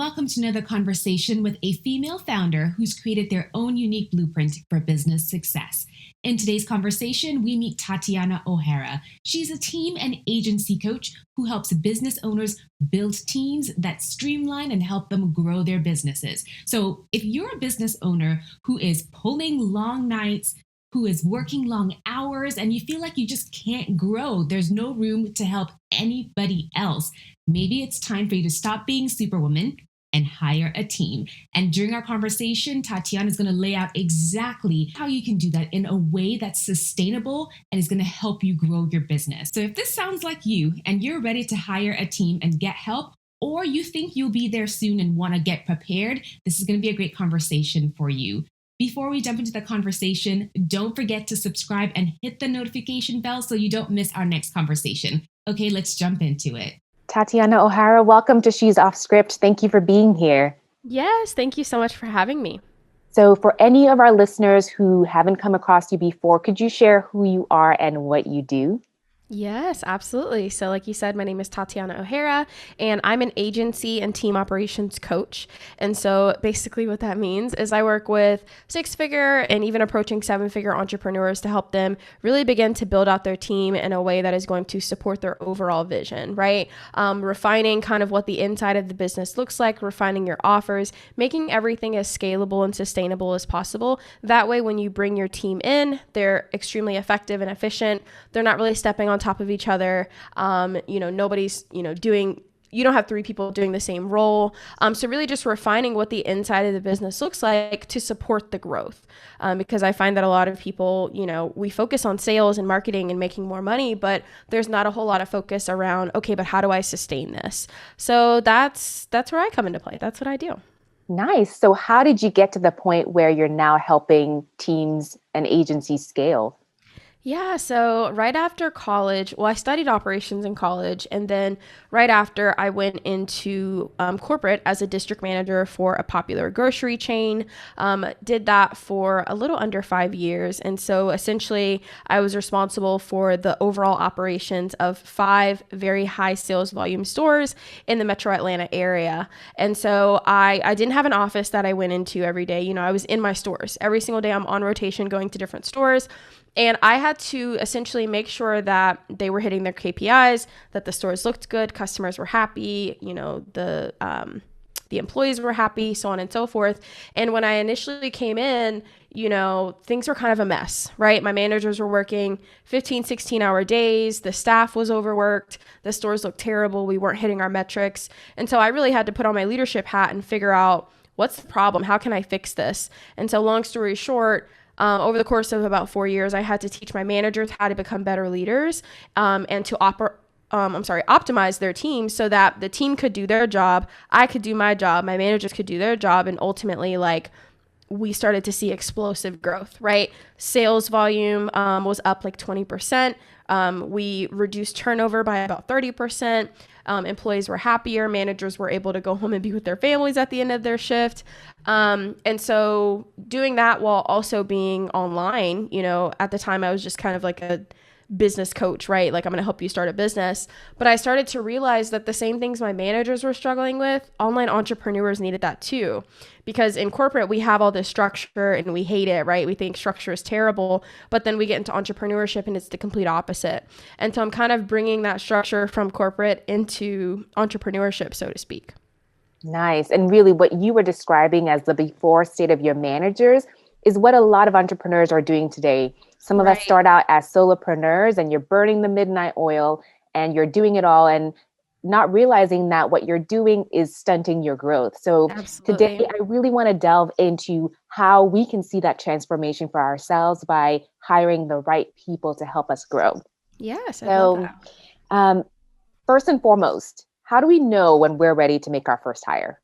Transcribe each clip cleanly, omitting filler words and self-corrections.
welcome to another conversation with a female founder who's created their own unique blueprint for business success. In today's conversation, we meet Tatiana O'Hara. She's a team and agency coach who helps business owners build teams that streamline and help them grow their businesses. So if you're a business owner who is pulling long nights, who is working long hours, and you feel like you just can't grow, there's no room to help anybody else, maybe it's time for you to stop being superwoman and hire a team. And during our conversation, Tatiana is going to lay out exactly how you can do that in a way that's sustainable and is going to help you grow your business. So if this sounds like you and you're ready to hire a team and get help, or you think you'll be there soon and want to get prepared, this is going to be a great conversation for you. Before we jump into the conversation, don't forget to subscribe and hit the notification bell so you don't miss our next conversation. Okay, let's jump into it. Tatiana O'Hara, welcome to She's Off Script. Thank you for being here. Yes, thank you so much for having me. So for any of our listeners who haven't come across you before, could you share who you are and what you do? Yes, absolutely. So like you said, my name is Tatiana O'Hara, and I'm an agency and team operations coach. And so basically what that means is I work with 6-figure and even approaching 7-figure entrepreneurs to help them really begin to build out their team in a way that is going to support their overall vision, right? Refining kind of what the inside of the business looks like, refining your offers, making everything as scalable and sustainable as possible. That way, when you bring your team in, they're extremely effective and efficient. They're not really stepping on top of each other. Nobody's, you don't have 3 people doing the same role. So really just refining what the inside of the business looks like to support the growth. Because I find that a lot of people, we focus on sales and marketing and making more money, but there's not a whole lot of focus around, okay, but how do I sustain this? So that's where I come into play. That's what I do. Nice. So how did you get to the point where you're now helping teams and agencies scale? Yeah, so right after college, I studied operations in college, and then right after I went into corporate as a district manager for a popular grocery chain, did that for a little under 5 years. And so essentially I was responsible for the overall operations of 5 very high sales volume stores in the metro Atlanta area. And so I didn't have an office that I went into every day. I was in my stores. Every single day I'm on rotation going to different stores. And I had to essentially make sure that they were hitting their KPIs, that the stores looked good, customers were happy, the employees were happy, so on and so forth. And when I initially came in, things were kind of a mess, right? My managers were working 15, 16-hour days. The staff was overworked. The stores looked terrible. We weren't hitting our metrics. And so I really had to put on my leadership hat and figure out, what's the problem? How can I fix this? And so long story short, over the course of about 4 years, I had to teach my managers how to become better leaders and to optimize their team so that the team could do their job, I could do my job, my managers could do their job, and ultimately, we started to see explosive growth, right? Sales volume was up 20%. We reduced turnover by about 30%. Employees were happier. Managers were able to go home and be with their families at the end of their shift. And so doing that while also being online, at the time I was just kind of like a business coach, right? I'm going to help you start a business. But I started to realize that the same things my managers were struggling with, online entrepreneurs needed that too. Because in corporate, we have all this structure and we hate it, right? We think structure is terrible, but then we get into entrepreneurship and it's the complete opposite. And so I'm kind of bringing that structure from corporate into entrepreneurship, so to speak. Nice. And really what you were describing as the before state of your managers is what a lot of entrepreneurs are doing today. Some of us start out as solopreneurs and you're burning the midnight oil and you're doing it all and not realizing that what you're doing is stunting your growth. So Today, I really want to delve into how we can see that transformation for ourselves by hiring the right people to help us grow. Yes, I love that. First and foremost, how do we know when we're ready to make our first hire?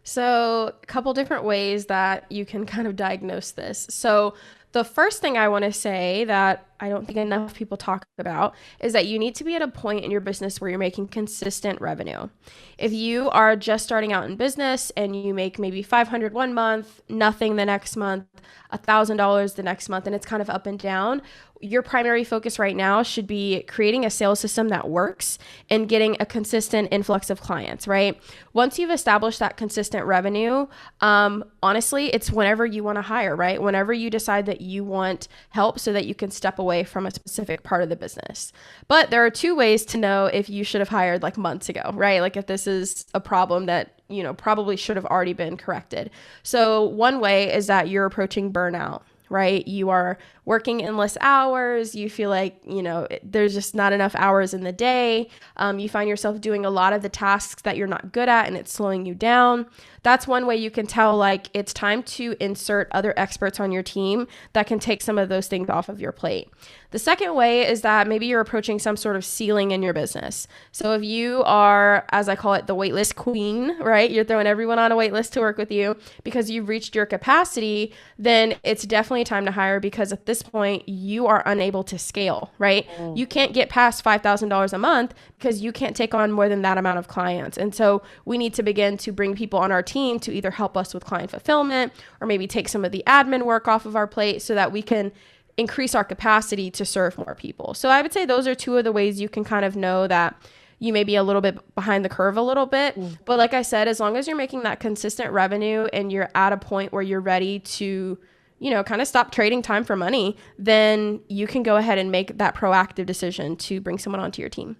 So a couple different ways that you can kind of diagnose this. So the first thing I want to say that I don't think enough people talk about is that you need to be at a point in your business where you're making consistent revenue. If you are just starting out in business and you make maybe $500 one month, nothing the next month, $1,000 the next month, and it's kind of up and down, your primary focus right now should be creating a sales system that works and getting a consistent influx of clients, right? Once you've established that consistent revenue, honestly, it's whenever you want to hire, right? Whenever you decide that you want help so that you can step away from a specific part of the business. But there are two ways to know if you should have hired like months ago, right? Like if this is a problem that, you know, probably should have already been corrected. So one way is that you're approaching burnout, right? You are working endless hours. You feel like, you know, there's just not enough hours in the day. You find yourself doing a lot of the tasks that you're not good at and it's slowing you down. That's one way you can tell like it's time to insert other experts on your team that can take some of those things off of your plate. The second way is that maybe you're approaching some sort of ceiling in your business. So if you are, as I call it, the waitlist queen, right? You're throwing everyone on a waitlist to work with you because you've reached your capacity, then it's definitely time to hire because at this point you are unable to scale, right? You can't get past $5,000 a month because you can't take on more than that amount of clients. And so we need to begin to bring people on our team to either help us with client fulfillment or maybe take some of the admin work off of our plate so that we can increase our capacity to serve more people. So I would say those are two of the ways you can kind of know that you may be a little bit behind the curve a little bit. But like I said, as long as you're making that consistent revenue and you're at a point where you're ready to, you know, kind of stop trading time for money, then you can go ahead and make that proactive decision to bring someone onto your team.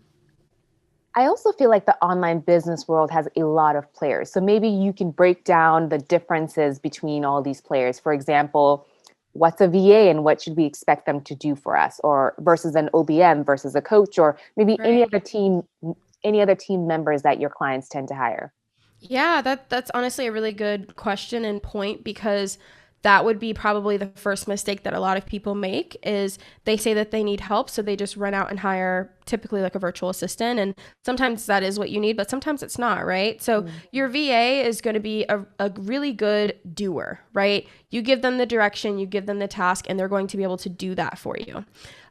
I also feel like the online business world has a lot of players. So maybe you can break down the differences between all these players. For example, what's a VA and what should we expect them to do for us, or versus an OBM versus a coach, or maybe any other team members that your clients tend to hire? Yeah, that's honestly a really good question and point because that would be probably the first mistake that a lot of people make is they say that they need help. So they just run out and hire typically like a virtual assistant. And sometimes that is what you need, but sometimes it's not, right? So your VA is going to be a really good doer, right? You give them the direction, you give them the task, and they're going to be able to do that for you.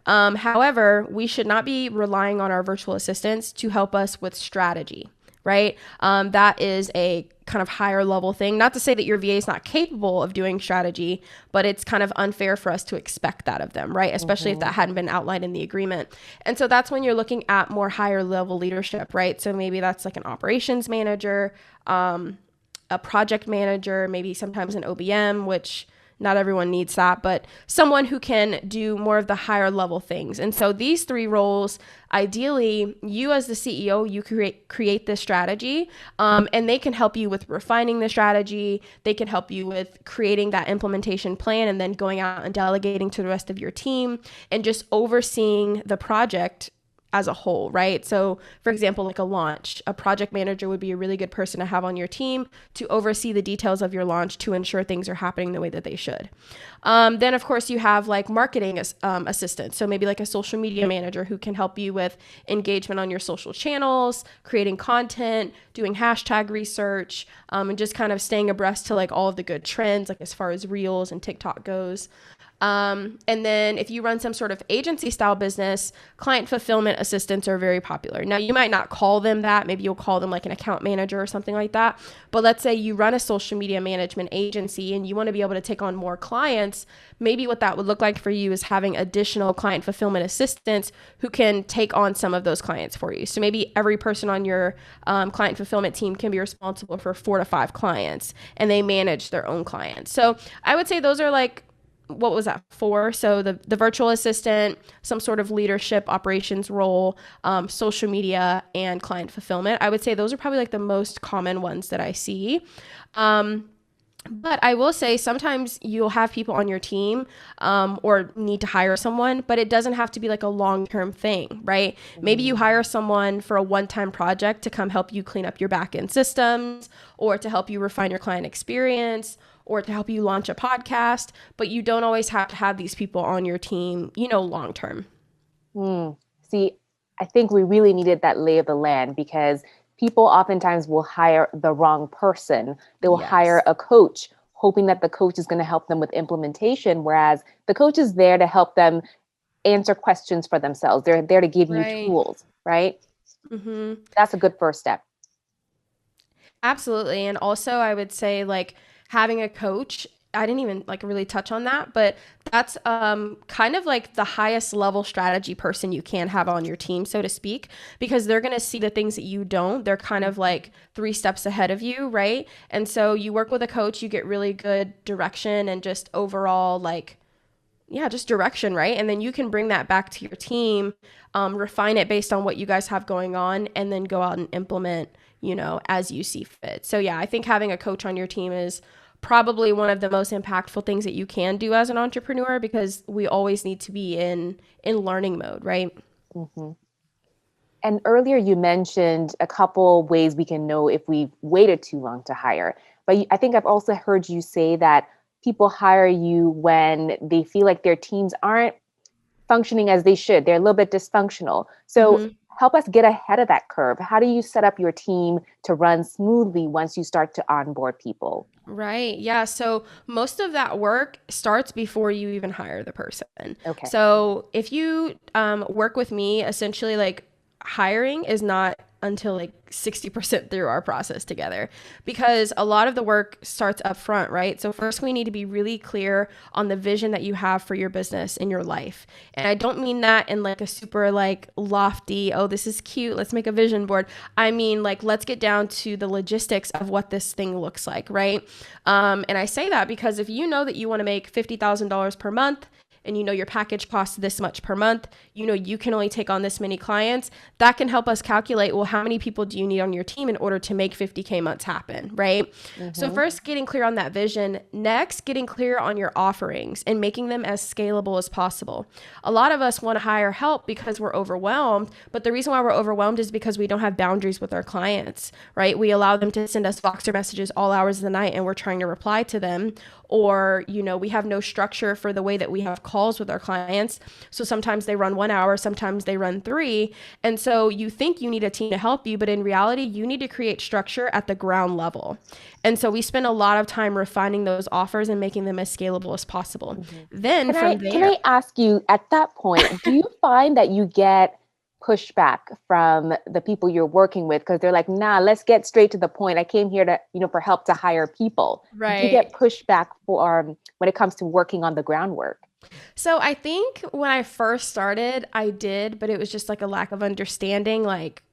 However, we should not be relying on our virtual assistants to help us with strategy, right? That is a kind of higher level thing. Not to say that your VA is not capable of doing strategy, but it's kind of unfair for us to expect that of them, right? Especially if that hadn't been outlined in the agreement. And so that's when you're looking at more higher level leadership, right? So maybe that's like an operations manager, a project manager, maybe sometimes an OBM, which not everyone needs that, but someone who can do more of the higher level things. And so these three roles, ideally, you as the CEO, you create this strategy, and they can help you with refining the strategy. They can help you with creating that implementation plan and then going out and delegating to the rest of your team and just overseeing the project as a whole, right? So for example, like a launch, a project manager would be a really good person to have on your team to oversee the details of your launch to ensure things are happening the way that they should. Then of course you have like marketing assistants. So maybe like a social media manager who can help you with engagement on your social channels, creating content, doing hashtag research, and just kind of staying abreast to like all of the good trends, like as far as Reels and TikTok goes. And then if you run some sort of agency style business, client fulfillment assistants are very popular. Now you might not call them that. Maybe you'll call them like an account manager or something like that. But let's say you run a social media management agency and you want to be able to take on more clients. Maybe what that would look like for you is having additional client fulfillment assistants who can take on some of those clients for you. So maybe every person on your client fulfillment team can be responsible for 4 to 5 clients and they manage their own clients. So I would say those are like, what was that for? So the virtual assistant, some sort of leadership operations role, social media, and client fulfillment. I would say those are probably like the most common ones that I see. But I will say sometimes you'll have people on your team or need to hire someone, but it doesn't have to be like a long-term thing, right? Maybe you hire someone for a one-time project to come help you clean up your back-end systems or to help you refine your client experience or to help you launch a podcast, but you don't always have to have these people on your team, you know, long-term. See, I think we really needed that lay of the land because people oftentimes will hire the wrong person. They will hire a coach, hoping that the coach is going to help them with implementation, whereas the coach is there to help them answer questions for themselves. They're there to give you Right. tools, right? Mm-hmm. That's a good first step. Absolutely. And also, I would say like having a coach, I didn't even like really touch on that, but that's kind of like the highest level strategy person you can have on your team, so to speak, because they're going to see the things that you don't. They're kind of like 3 steps ahead of you, right? And so you work with a coach, you get really good direction and just overall like, yeah, just direction, right? And then you can bring that back to your team, refine it based on what you guys have going on, and then go out and implement, as you see fit. So yeah, I think having a coach on your team is probably one of the most impactful things that you can do as an entrepreneur, because we always need to be in learning mode, right? Mm-hmm. And earlier you mentioned a couple ways we can know if we've waited too long to hire. But I think I've also heard you say that people hire you when they feel like their teams aren't functioning as they should. They're a little bit dysfunctional. So Mm-hmm. help us get ahead of that curve. How do you set up your team to run smoothly once you start to onboard people? Right. Yeah. So most of that work starts before you even hire the person. Okay. So if you work with me, essentially, like hiring is not until like 60% through our process together, because a lot of the work starts up front, right? So first we need to be really clear on the vision that you have for your business and your life. And I don't mean that in like a super like lofty, oh, this is cute, let's make a vision board. I mean, like, let's get down to the logistics of what this thing looks like, right? And I say that because if you know that you want to make $50,000 per month, and your package costs this much per month, you can only take on this many clients, that can help us calculate, well, how many people do you need on your team in order to make 50K months happen, right? Mm-hmm. So first, getting clear on that vision. Next, getting clear on your offerings and making them as scalable as possible. A lot of us want to hire help because we're overwhelmed, but the reason why we're overwhelmed is because we don't have boundaries with our clients, right? We allow them to send us Voxer messages all hours of the night and we're trying to reply to them. Or, we have no structure for the way that we have calls with our clients. So sometimes they run 1 hour, sometimes they run 3. And so you think you need a team to help you, but in reality, you need to create structure at the ground level. And so we spend a lot of time refining those offers and making them as scalable as possible. Mm-hmm. Then can I ask you, at that point, do you find that you get pushback from the people you're working with because they're like, nah, let's get straight to the point. I came here to, for help to hire people. Right. Do you get pushback for when it comes to working on the groundwork? So I think when I first started, I did, but it was just like a lack of understanding. Like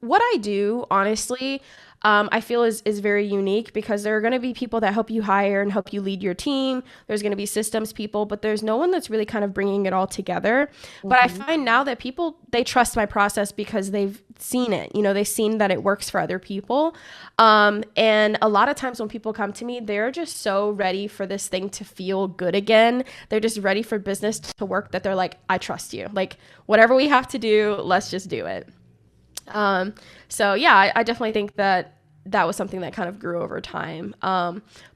what I do, honestly, I feel is very unique, because there are going to be people that help you hire and help you lead your team. There's going to be systems people, but there's no one that's really kind of bringing it all together. Mm-hmm. But I find now that people, they trust my process because they've seen it. They've seen that it works for other people. And a lot of times when people come to me, they're just so ready for this thing to feel good again. They're just ready for business to work, that they're like, I trust you. Like, whatever we have to do, let's just do it. So yeah, I definitely think that was something that kind of grew over time.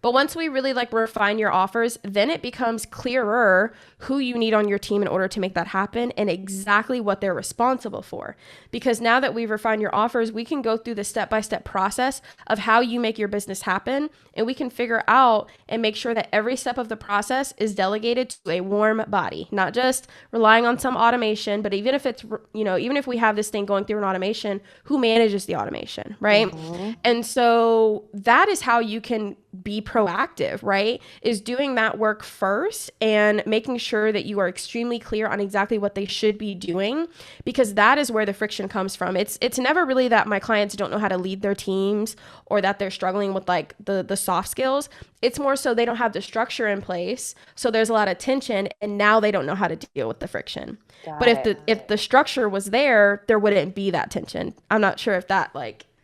But once we really like refine your offers, then it becomes clearer who you need on your team in order to make that happen and exactly what they're responsible for. Because now that we've refined your offers, we can go through the step-by-step process of how you make your business happen. And we can figure out and make sure that every step of the process is delegated to a warm body, not just relying on some automation, but even if it's, even if we have this thing going through an automation, who manages the automation, right? Mm-hmm. And so that is how you can be proactive, right? Is doing that work first and making sure that you are extremely clear on exactly what they should be doing, because that is where the friction comes from. It's never really that my clients don't know how to lead their teams or that they're struggling with like the soft skills. It's more so they don't have the structure in place. So there's a lot of tension and now they don't know how to deal with the friction. But if the structure was there wouldn't be that tension. I'm not sure if that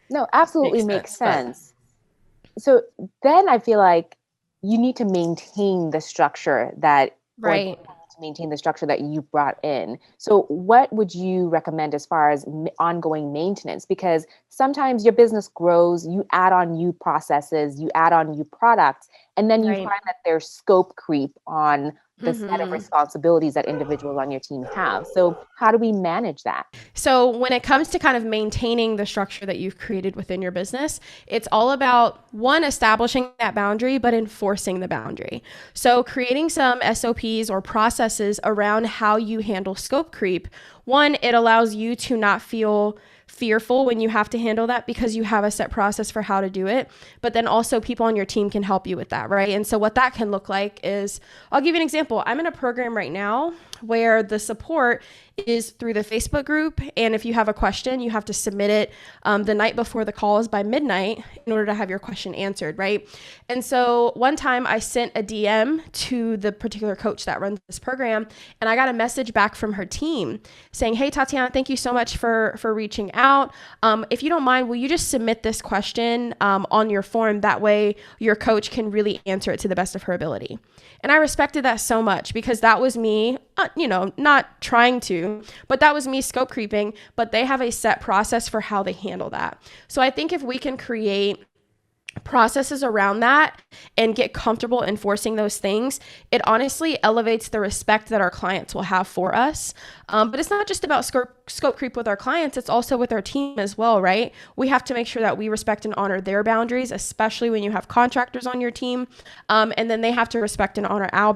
no, absolutely makes sense. So then I feel like you need to maintain the structure that, right, to maintain the structure that you brought in. So what would you recommend as far as ongoing maintenance? Because sometimes your business grows, you add on new processes, you add on new products, and then you find that there's scope creep on the set of responsibilities that individuals on your team have. So how do we manage that? So when it comes to kind of maintaining the structure that you've created within your business, it's all about, one, establishing that boundary, but enforcing the boundary. So creating some SOPs or processes around how you handle scope creep. One, it allows you to not feel fearful when you have to handle that because you have a set process for how to do it. But then also people on your team can help you with that, right? And so what that can look like is, I'll give you an example. I'm in a program right now where the support is through the Facebook group. And if you have a question, you have to submit it the night before the call is by midnight in order to have your question answered, right? And so one time I sent a DM to the particular coach that runs this program, and I got a message back from her team saying, hey, Tatiana, thank you so much for reaching out. If you don't mind, will you just submit this question on your form? That way your coach can really answer it to the best of her ability. And I respected that so much because that was me, not trying to, but that was me scope creeping, but they have a set process for how they handle that. So I think if we can create processes around that and get comfortable enforcing those things, it honestly elevates the respect that our clients will have for us. But it's not just about scope creep with our clients, it's also with our team as well, right? We have to make sure that we respect and honor their boundaries, especially when you have contractors on your team. And then they have to respect and honor our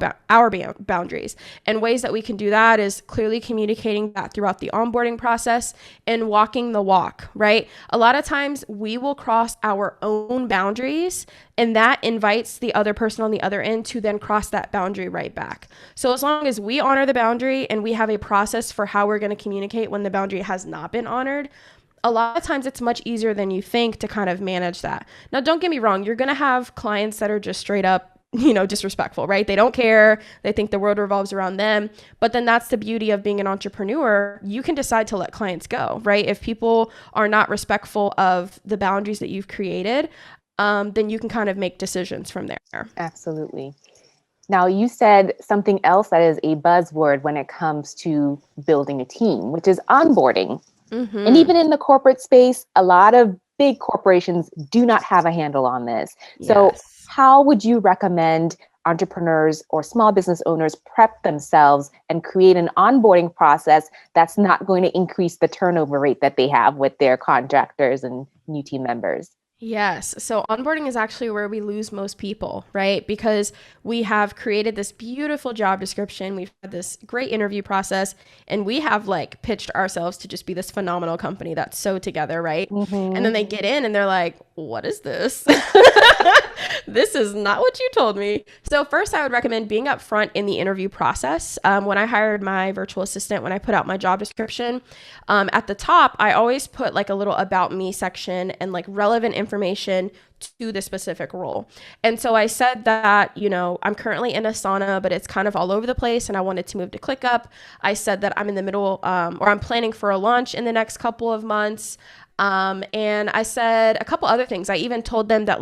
boundaries. And ways that we can do that is clearly communicating that throughout the onboarding process and walking the walk, right? A lot of times we will cross our own boundaries, and that invites the other person on the other end to then cross that boundary right back. So as long as we honor the boundary and we have a process for how we're going to communicate when the boundary has not been honored, a lot of times it's much easier than you think to kind of manage that. Now, don't get me wrong. You're going to have clients that are just straight up disrespectful, right? They don't care. They think the world revolves around them. But then that's the beauty of being an entrepreneur. You can decide to let clients go, right? If people are not respectful of the boundaries that you've created, then you can kind of make decisions from there. Absolutely. Now, you said something else that is a buzzword when it comes to building a team, which is onboarding. Mm-hmm. And even in the corporate space, a lot of big corporations do not have a handle on this. Yes. So how would you recommend entrepreneurs or small business owners prep themselves and create an onboarding process that's not going to increase the turnover rate that they have with their contractors and new team members? Yes. So onboarding is actually where we lose most people, right? Because we have created this beautiful job description. We've had this great interview process, and we have pitched ourselves to just be this phenomenal company that's so together, right? Mm-hmm. And then they get in and they're like, what is this? This is not what you told me. So first, I would recommend being upfront in the interview process. When I hired my virtual assistant, when I put out my job description, at the top, I always put a little about me section and relevant information to the specific role. And so I said that, I'm currently in Asana, but it's kind of all over the place and I wanted to move to ClickUp. I said that I'm in the middle, or I'm planning for a launch in the next couple of months. And I said a couple other things. I even told them that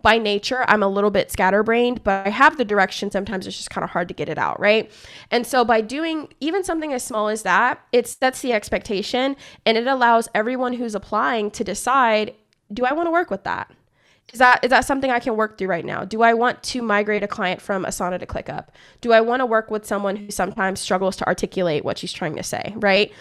by nature, I'm a little bit scatterbrained, but I have the direction. Sometimes it's just kind of hard to get it out, right? And so by doing even something as small as that, it sets the expectation and it allows everyone who's applying to decide, do I want to work with that? Is that something I can work through right now? Do I want to migrate a client from Asana to ClickUp? Do I want to work with someone who sometimes struggles to articulate what she's trying to say, right?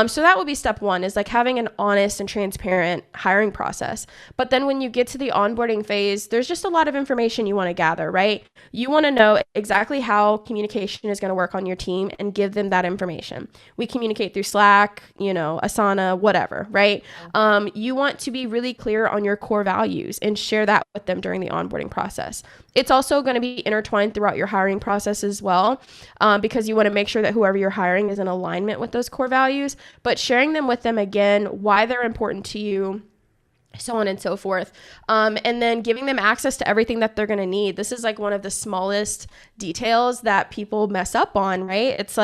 So that would be step one, is having an honest and transparent hiring process. But then when you get to the onboarding phase, there's just a lot of information you want to gather, right? You want to know exactly how communication is going to work on your team and give them that information. We communicate through Slack, Asana, whatever, right? You want to be really clear on your core values and share that with them during the onboarding process. It's also going to be intertwined throughout your hiring process as well, because you want to make sure that whoever you're hiring is in alignment with those core values, but sharing them with them again, why they're important to you, so on and so forth. And then giving them access to everything that they're going to need. This is one of the smallest details that people mess up on, right? It's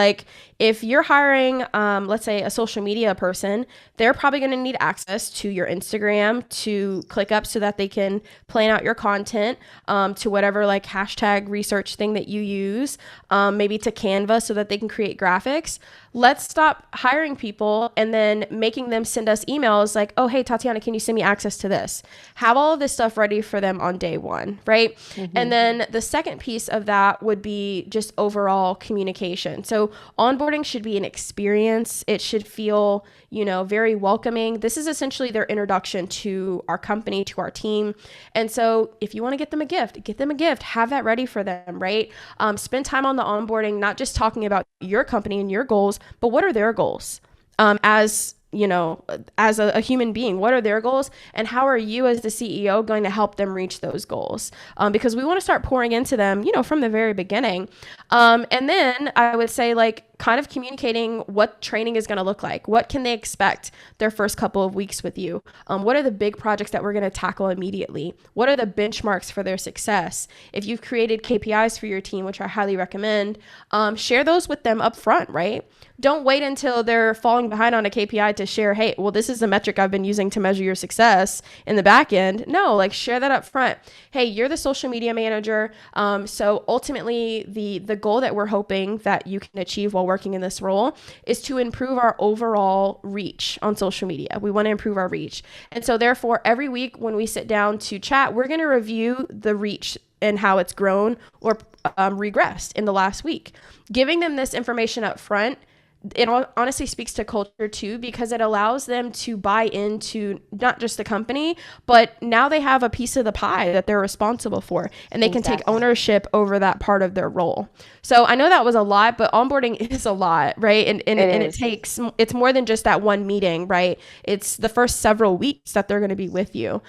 if you're hiring, let's say a social media person, they're probably going to need access to your Instagram, to ClickUp so that they can plan out your content, to whatever hashtag research thing that you use, maybe to Canva so that they can create graphics. Let's stop hiring people and then making them send us emails oh, hey, Tatiana, can you send me access access to this. Have all of this stuff ready for them on day one, right? And then the second piece of that would be just overall communication. So onboarding should be an experience. It should feel, very welcoming. This is essentially their introduction to our company, to our team. And so if you want to get them a gift, have that ready for them, right? Spend time on the onboarding, not just talking about your company and your goals, but what are their goals? As a human being, what are their goals, and how are you as the CEO going to help them reach those goals? Because we want to start pouring into them, from the very beginning. And then I would say, kind of communicating what training is going to look like. What can they expect their first couple of weeks with you? What are the big projects that we're going to tackle immediately? What are the benchmarks for their success? If you've created KPIs for your team, which I highly recommend, share those with them up front, right? Don't wait until they're falling behind on a KPI to share, hey, well, this is the metric I've been using to measure your success in the back end. No, share that up front. Hey, you're the social media manager. So ultimately, the goal that we're hoping that you can achieve while working in this role is to improve our overall reach on social media. We want to improve our reach. And so therefore, every week when we sit down to chat, we're going to review the reach and how it's grown or regressed in the last week. Giving them this information up front, it honestly speaks to culture too, because it allows them to buy into not just the company, but now they have a piece of the pie that they're responsible for, and they can take ownership over that part of their role. So I know that was a lot, but onboarding is a lot, right? And it's more than just that one meeting, right? It's the first several weeks that they're going to be with you.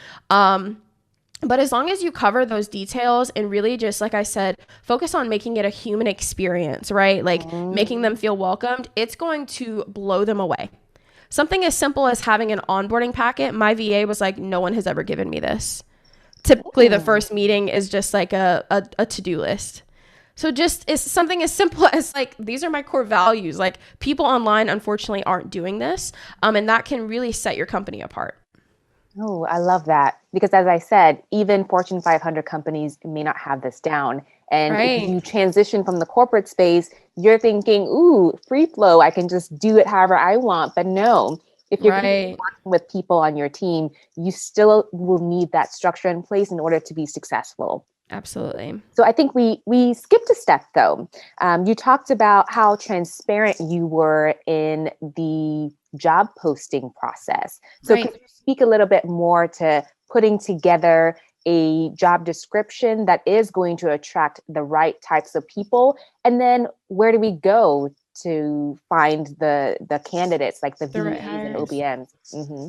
But as long as you cover those details and really just, like I said, focus on making it a human experience, right? Making them feel welcomed, it's going to blow them away. Something as simple as having an onboarding packet. My VA was like, no one has ever given me this. Typically, the first meeting is just like a to-do list. So just it's something as simple as these are my core values. People online, unfortunately, aren't doing this. And that can really set your company apart. Oh, I love that. Because as I said, even Fortune 500 companies may not have this down. And if you transition from the corporate space, you're thinking, ooh, free flow, I can just do it however I want. But no, if you're working with people on your team, you still will need that structure in place in order to be successful. Absolutely. So I think we skipped a step, though. You talked about how transparent you were in the job posting process. So could you speak a little bit more to putting together a job description that is going to attract the right types of people? And then where do we go to find the candidates, like the VAs and OBMs? Mm-hmm.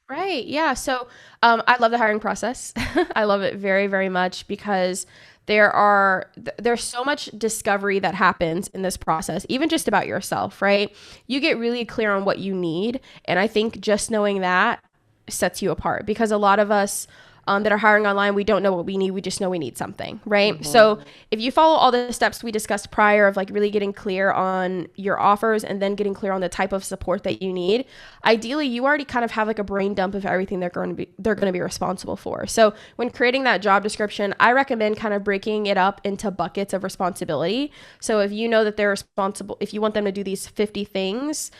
Right. Yeah. So I love the hiring process. I love it very, very much because there's so much discovery that happens in this process, even just about yourself, right? You get really clear on what you need. And I think just knowing that sets you apart, because a lot of us that are hiring online, we don't know what we need. We just know we need something, right? Mm-hmm. So if you follow all the steps we discussed prior of really getting clear on your offers and then getting clear on the type of support that you need, ideally you already kind of have a brain dump of everything they're going to be responsible for. So when creating that job description, I recommend kind of breaking it up into buckets of responsibility. So if you know that they're responsible, if you want them to do these 50 things,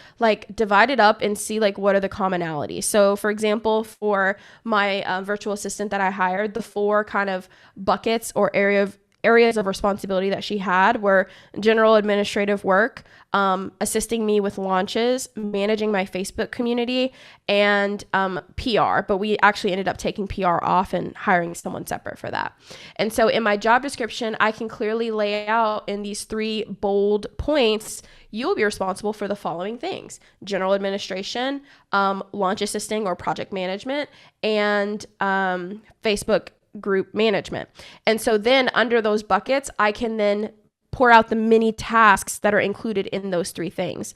divide it up and see what are the commonalities. So for example, for my virtual assistant that I hired, the 4 kind of buckets or areas of responsibility that she had were general administrative work, assisting me with launches, managing my Facebook community, and PR. But we actually ended up taking PR off and hiring someone separate for that. And so in my job description, I can clearly lay out in these 3 bold points, you'll be responsible for the following things: general administration, launch assisting or project management, and Facebook group management. And so then under those buckets, I can then pour out the many tasks that are included in those 3 things.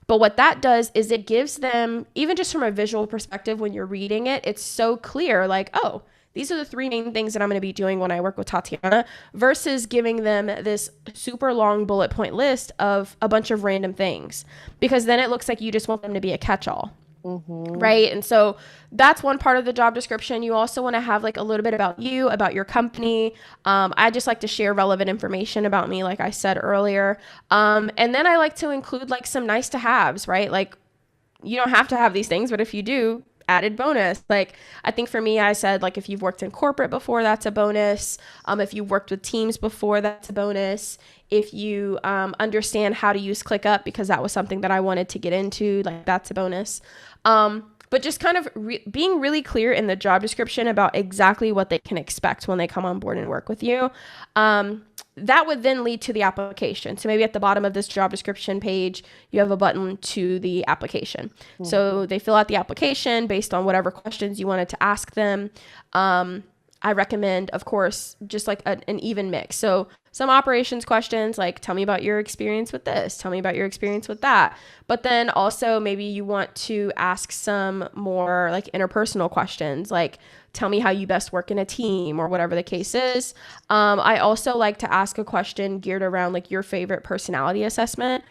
But what that does is it gives them, even just from a visual perspective, when you're reading it, it's so clear, oh, these are the 3 main things that I'm going to be doing when I work with Tatiana, versus giving them this super long bullet point list of a bunch of random things, because then it looks like you just want them to be a catch-all. Mm-hmm. Right. And so that's one part of the job description. You also want to have a little bit about you, about your company. I just like to share relevant information about me, like I said earlier. And then I like to include some nice to haves, right? You don't have to have these things, but if you do, added bonus. Like, I think for me, I said, like, if you've worked in corporate before, that's a bonus. If you've worked with teams before, that's a bonus. If you understand how to use ClickUp, because that was something that I wanted to get into, like, that's a bonus. But just kind of being really clear in the job description about exactly what they can expect when they come on board and work with you. That would then lead to the application. So maybe at the bottom of this job description page, you have a button to the application. Mm-hmm. So they fill out the application based on whatever questions you wanted to ask them. I recommend, of course, just like an even mix. So some operations questions, like, tell me about your experience with this, tell me about your experience with that. But then also maybe you want to ask some more like interpersonal questions, like, tell me how you best work in a team, or whatever the case is. I also like to ask a question geared around like your favorite personality assessment.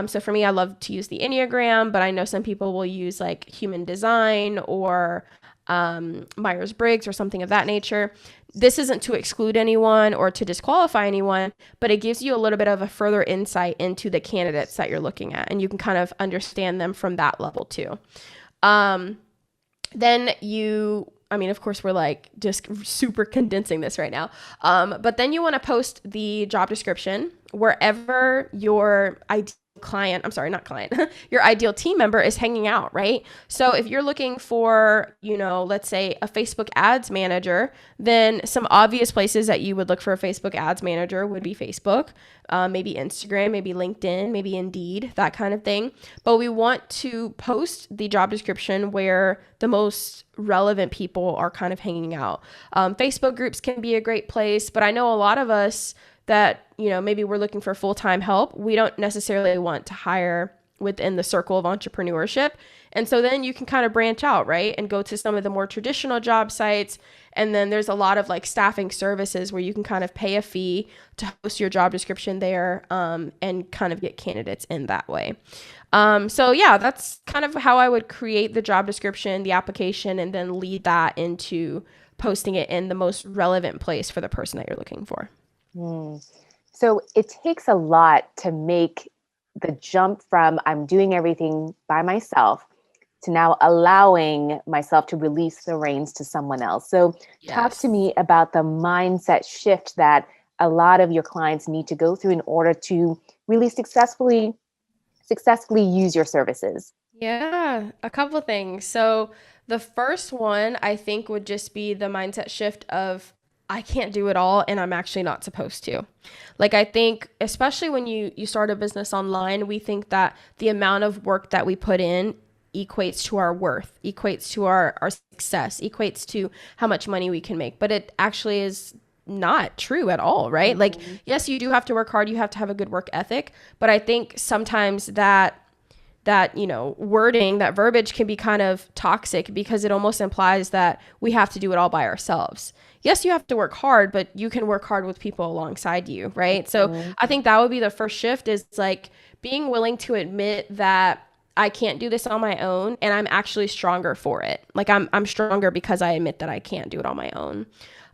So for me, I love to use the Enneagram, but I know some people will use like human design or Myers-Briggs or something of that nature. This isn't to exclude anyone or to disqualify anyone, but it gives you a little bit of a further insight into the candidates that you're looking at, and you can kind of understand them from that level too. Then of course, we're like just super condensing this right now. But then you want to post the job description wherever your your ideal team member is hanging out, right? So if you're looking for, let's say a Facebook ads manager, then some obvious places that you would look for a Facebook ads manager would be Facebook, maybe Instagram, maybe LinkedIn, maybe Indeed, that kind of thing. But we want to post the job description where the most relevant people are kind of hanging out. Facebook groups can be a great place, but I know a lot of us that, maybe we're looking for full-time help. We don't necessarily want to hire within the circle of entrepreneurship. And so then you can kind of branch out, right? And go to some of the more traditional job sites. And then there's a lot of like staffing services where you can kind of pay a fee to host your job description there, and kind of get candidates in that way. So yeah, that's kind of how I would create the job description, the application, and then lead that into posting it in the most relevant place for the person that you're looking for. So it takes a lot to make the jump from I'm doing everything by myself to now allowing myself to release the reins to someone else. So talk to me about the mindset shift that a lot of your clients need to go through in order to really successfully use your services. Yeah, a couple things. So the first one I think would just be the mindset shift of I can't do it all and I'm actually not supposed to. Like, I think especially when you start a business online, we think that the amount of work that we put in equates to our worth, equates to our success, equates to how much money we can make. But it actually is not true at all, right? Mm-hmm. Like, yes, you do have to work hard. You have to have a good work ethic. But I think sometimes that wording, that verbiage can be kind of toxic because it almost implies that we have to do it all by ourselves. Yes, you have to work hard, but you can work hard with people alongside you, right? So I think that would be the first shift, is like being willing to admit that I can't do this on my own and I'm actually stronger for it. Like I'm stronger because I admit that I can't do it on my own.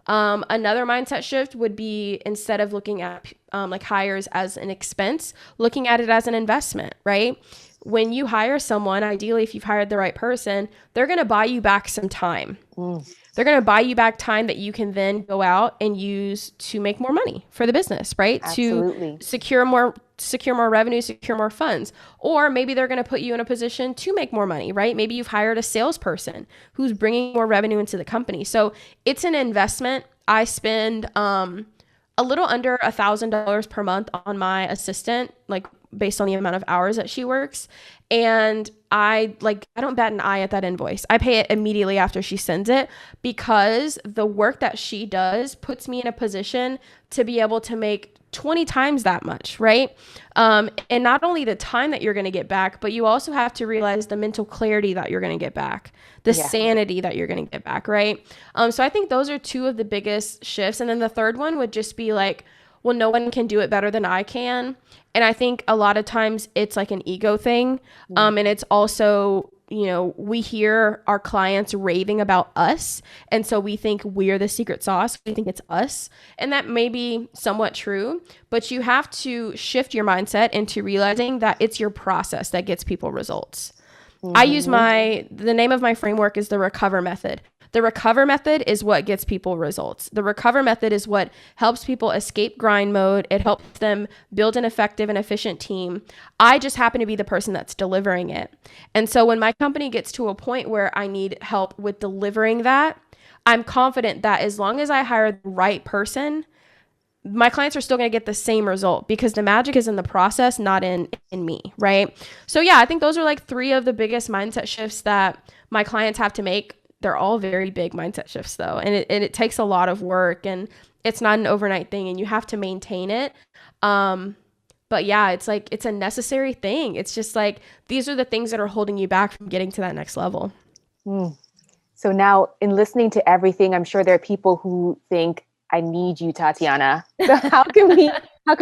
Another mindset shift would be, instead of looking at like hires as an expense, looking at it as an investment, right? When you hire someone, ideally, if you've hired the right person, they're going to buy you back some time. They're going to buy you back time that you can then go out and use to make more money for the business, right? Absolutely. To secure more revenue, secure more funds. Or maybe they're going to put you in a position to make more money, right? Maybe you've hired a salesperson who's bringing more revenue into the company. So it's an investment. I spend a little under $1,000 per month on my assistant, like based on the amount of hours that she works. And I don't bat an eye at that invoice. I pay it immediately after she sends it, because the work that she does puts me in a position to be able to make 20 times that much, right? And not only the time that you're going to get back, but you also have to realize the mental clarity that you're going to get back, the sanity that you're going to get back, right? So I think those are two of the biggest shifts. And then the third one would just be like, well, no one can do it better than I can. And I think a lot of times it's like an ego thing. And it's also, we hear our clients raving about us. And so we think we're the secret sauce. We think it's us. And that may be somewhat true, but you have to shift your mindset into realizing that it's your process that gets people results. I use the name of my framework is the recover method. The recover method is what gets people results. The recover method is what helps people escape grind mode. It helps them build an effective and efficient team. I just happen to be the person that's delivering it. And so when my company gets to a point where I need help with delivering that, I'm confident that as long as I hire the right person, my clients are still going to get the same result because the magic is in the process, not in me, right? So yeah, I think those are like 3 of the biggest mindset shifts that my clients have to make. They're all very big mindset shifts though. And it takes a lot of work, and it's not an overnight thing, and you have to maintain it. But yeah, it's like, it's a necessary thing. It's just like, these are the things that are holding you back from getting to that next level. So now in listening to everything, I'm sure there are people who think, I need you, Tatiana. So how can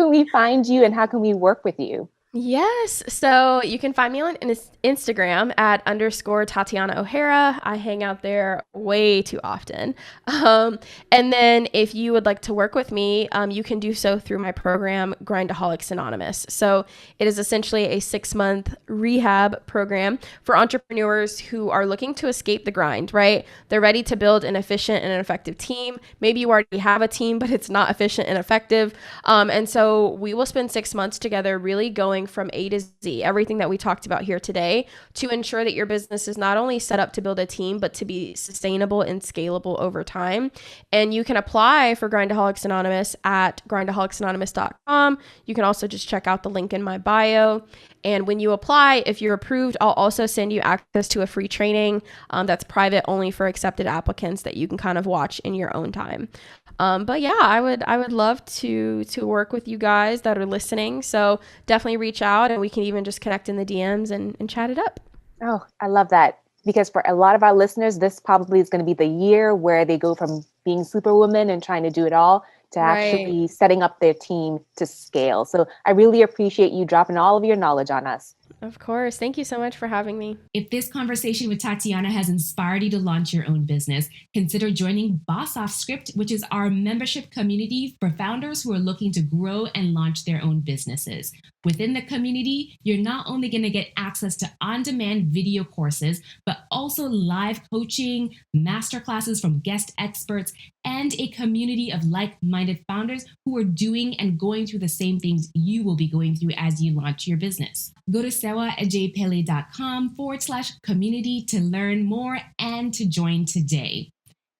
we find you, and how can we work with you? Yes. So you can find me on Instagram at _Tatiana O'Hara. I hang out there way too often. And then if you would like to work with me, you can do so through my program, Grindaholics Anonymous. So it is essentially a 6-month rehab program for entrepreneurs who are looking to escape the grind, right? They're ready to build an efficient and an effective team. Maybe you already have a team, but it's not efficient and effective. And so we will spend 6 months together really going from A to Z, everything that we talked about here today, to ensure that your business is not only set up to build a team, but to be sustainable and scalable over time. And you can apply for Grindaholics Anonymous at grindaholicsAnonymous.com. You can also just check out the link in my bio. And when you apply, if you're approved, I'll also send you access to a free training that's private only for accepted applicants that you can kind of watch in your own time. But yeah, I would love to work with you guys that are listening. So definitely reach out, and we can even just connect in the DMs and chat it up. Oh, I love that. Because for a lot of our listeners, this probably is going to be the year where they go from being superwoman and trying to do it all to actually setting up their team to scale. So I really appreciate you dropping all of your knowledge on us. Of course. Thank you so much for having me. If this conversation with Tatiana has inspired you to launch your own business, consider joining Boss Off Script, which is our membership community for founders who are looking to grow and launch their own businesses. Within the community, you're not only going to get access to on-demand video courses, but also live coaching, masterclasses from guest experts, and a community of like-minded founders who are doing and going through the same things you will be going through as you launch your business. Go to sewajpele.com/community to learn more and to join today.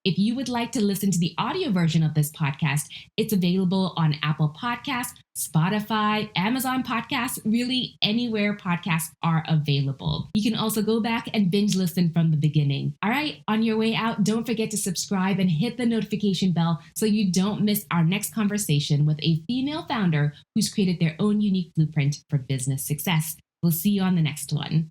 If you would like to listen to the audio version of this podcast, it's available on Apple Podcasts, Spotify, Amazon Podcasts, really anywhere podcasts are available. You can also go back and binge listen from the beginning. All right, on your way out, don't forget to subscribe and hit the notification bell so you don't miss our next conversation with a female founder who's created their own unique blueprint for business success. We'll see you on the next one.